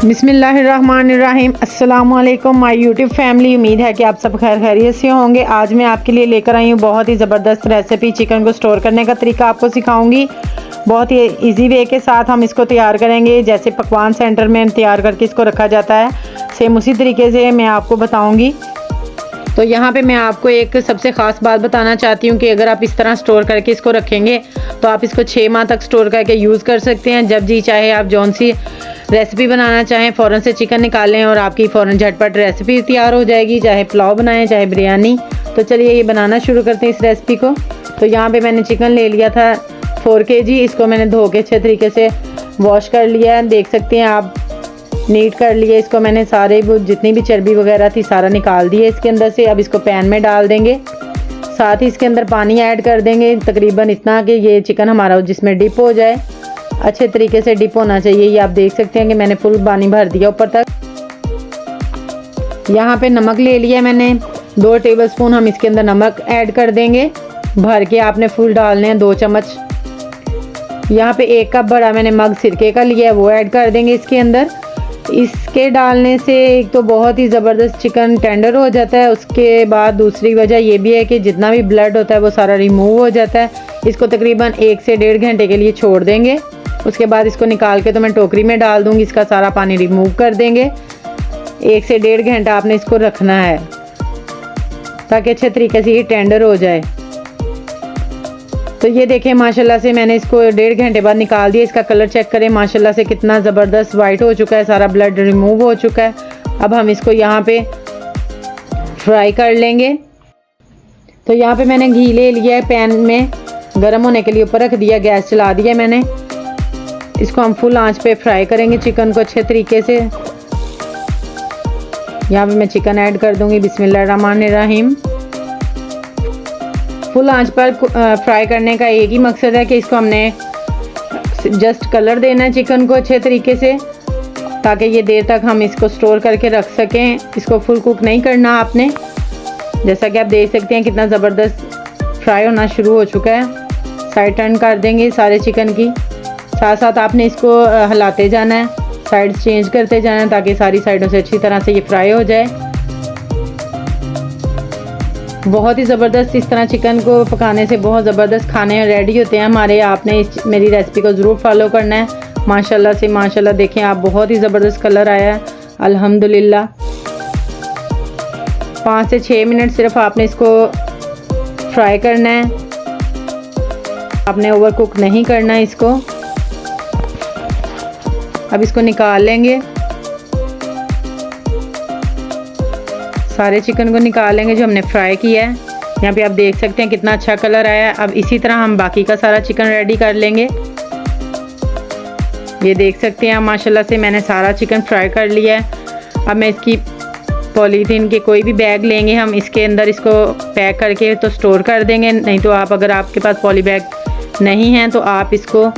बिस्मिल्लाहिर्रहमानिर्रहीम। अस्सलामुअलैकुम my YouTube family. उम्मीद है कि आप सब खैरियत से होंगे। आज मैं आपके लिए लेकर आई हूँ बहुत ही ज़बरदस्त रेसिपी। चिकन को स्टोर करने का तरीका आपको सिखाऊंगी। बहुत ही इजी वे के साथ हम इसको तैयार करेंगे। जैसे पकवान सेंटर में तैयार करके इसको रखा जाता है, सेम उसी तरीके से मैं आपको बताऊँगी। तो यहाँ पे मैं आपको एक सबसे ख़ास बात बताना चाहती हूँ कि अगर आप इस तरह स्टोर करके इसको रखेंगे तो आप इसको 6 माह तक स्टोर करके यूज़ कर सकते हैं। जब जी चाहे आप जौन सी रेसिपी बनाना चाहें फ़ौरन से चिकन निकाल लें और आपकी फ़ौरन झटपट रेसिपी तैयार हो जाएगी। चाहे पुलाव बनाएं चाहे बिरयानी। तो चलिए ये बनाना शुरू करते हैं इस रेसिपी को। तो यहाँ पे मैंने चिकन ले लिया था 4 kg। इसको मैंने धो के अच्छे तरीके से वॉश कर लिया है। देख सकते हैं आप, नीट कर लिए इसको मैंने। सारे जितनी भी चर्बी वगैरह थी सारा निकाल दिया इसके अंदर से। अब इसको पैन में डाल देंगे, साथ ही इसके अंदर पानी ऐड कर देंगे तकरीबन इतना कि ये चिकन हमारा जिसमें डिप हो जाए। अच्छे तरीके से डिप होना चाहिए। ये आप देख सकते हैं कि मैंने फुल पानी भर दिया ऊपर तक। यहाँ पे नमक ले लिया मैंने 2 टेबलस्पून। हम इसके अंदर नमक ऐड कर देंगे। भर के आपने फुल डालने हैं 2 चम्मच। यहाँ पे 1 कप बड़ा मैंने मग सिरके का लिया है, वो ऐड कर देंगे इसके अंदर। इसके डालने से एक तो बहुत ही ज़बरदस्त चिकन टेंडर हो जाता है। उसके बाद दूसरी वजह ये भी है कि जितना भी ब्लड होता है वो सारा रिमूव हो जाता है। इसको तकरीबन 1 से 1.5 घंटे के लिए छोड़ देंगे। उसके बाद इसको निकाल के तो मैं टोकरी में डाल दूँगी। इसका सारा पानी रिमूव कर देंगे। 1 से 1.5 घंटा आपने इसको रखना है ताकि अच्छे तरीके से ये टेंडर हो जाए। तो ये देखें माशाल्लाह से मैंने इसको 1.5 घंटे बाद निकाल दिया। इसका कलर चेक करें माशाल्लाह से कितना ज़बरदस्त वाइट हो चुका है, सारा ब्लड रिमूव हो चुका है। अब हम इसको यहाँ पे फ्राई कर लेंगे। तो यहाँ पे मैंने घी ले लिया है, पैन में गर्म होने के लिए ऊपर रख दिया, गैस चला दिया मैंने। इसको हम फुल आंच पे फ्राई करेंगे चिकन को अच्छे तरीके से। यहाँ पे मैं चिकन ऐड कर दूँगी। बिस्मिल्लाहिर्रहमानिर्रहीम। फुल आंच पर फ्राई करने का एक ही मकसद है कि इसको हमने जस्ट कलर देना है चिकन को अच्छे तरीके से, ताकि ये देर तक हम इसको स्टोर करके रख सकें। इसको फुल कुक नहीं करना आपने। जैसा कि आप देख सकते हैं कितना ज़बरदस्त फ्राई होना शुरू हो चुका है। साइड टर्न कर देंगे सारे चिकन की। साथ साथ आपने इसको हिलाते जाना है, साइड चेंज करते जाना है ताकि सारी साइडों से अच्छी तरह से ये फ्राई हो जाए। बहुत ही ज़बरदस्त इस तरह चिकन को पकाने से बहुत ज़बरदस्त खाने रेडी होते हैं हमारे। आपने मेरी रेसिपी को ज़रूर फॉलो करना है। माशाल्लाह से माशाल्लाह देखें आप, बहुत ही ज़बरदस्त कलर आया है अल्हम्दुलिल्लाह। 5 से 6 मिनट सिर्फ आपने इसको फ्राई करना है। आपने ओवर कुक नहीं करना है इसको। अब इसको निकाल लेंगे, सारे चिकन को निकालेंगे जो हमने फ्राई किया है। यहाँ पे आप देख सकते हैं कितना अच्छा कलर आया है। अब इसी तरह हम बाकी का सारा चिकन रेडी कर लेंगे। ये देख सकते हैं माशाल्लाह से मैंने सारा चिकन फ्राई कर लिया है। अब मैं इसकी पॉलीथीन के कोई भी बैग लेंगे, हम इसके अंदर इसको पैक करके तो स्टोर कर देंगे। नहीं तो आप अगर आपके पास पॉली बैग नहीं है तो आप इसको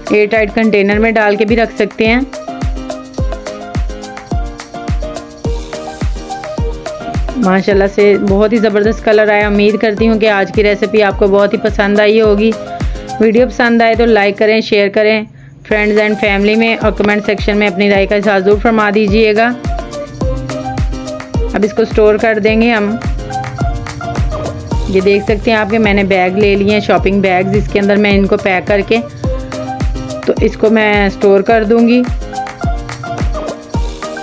एयर टाइट कंटेनर में डाल के भी रख सकते हैं। माशाल्लाह से बहुत ही ज़बरदस्त कलर आया। उम्मीद करती हूँ कि आज की रेसिपी आपको बहुत ही पसंद आई होगी। वीडियो पसंद आए तो लाइक करें, शेयर करें फ्रेंड्स एंड फैमिली में, और कमेंट सेक्शन में अपनी राय का इज़हार ज़रूर फरमा दीजिएगा। अब इसको स्टोर कर देंगे हम। ये देख सकते हैं आपके मैंने बैग ले लिए हैं, शॉपिंग बैग्स। इसके अंदर मैं इनको पैक करके तो इसको मैं स्टोर कर दूँगी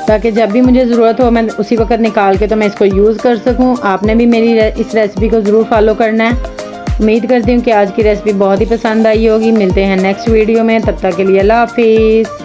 ताकि जब भी मुझे ज़रूरत हो मैं उसी वक्त निकाल के तो मैं इसको यूज़ कर सकूं। आपने भी मेरी इस रेसिपी को ज़रूर फॉलो करना है। उम्मीद करती हूँ कि आज की रेसिपी बहुत ही पसंद आई होगी। मिलते हैं नेक्स्ट वीडियो में, तब तक के लिए अल्लाह हाफिज़।